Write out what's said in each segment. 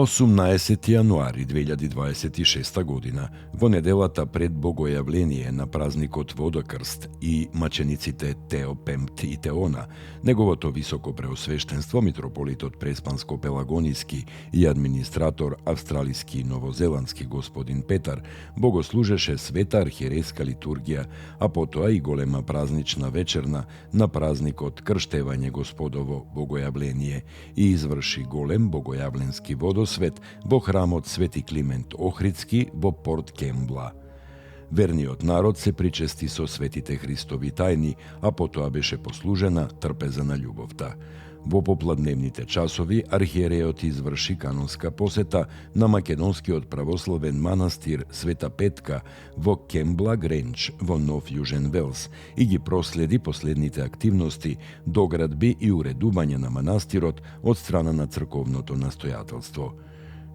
18 јануари 2026 година, во неделата пред Богојавление на празникот Водокрст и мачениците Теопемт и Теона, неговото високо преосвештенство митрополитот Преспанско-Пелагониски и администратор австралиски и новозеландски господин Петар богослужеше света архиерейска литургија, а потоа и голема празнична вечерна на празникот Крштевање Господово Богојавление и изврши голем богојавленски водосвет во храмот Свети Климент Охридски во Порт Кембла. Верниот народ се причести со светите Христови тајни, а потоа беше послужена трпеза на љубовта. Во попладневните часови архиереот изврши канонска посета на македонскиот православен манастир Света Петка во Кембла Гренч во Нов Јужен Велс и ги проследи последните активности, доградби и уредување на манастирот од страна на црковното настојателство.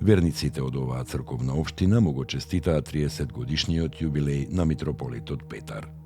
Верниците од оваа црковна општина му го честитаат 30 годишниот јубилеј на митрополитот Петар.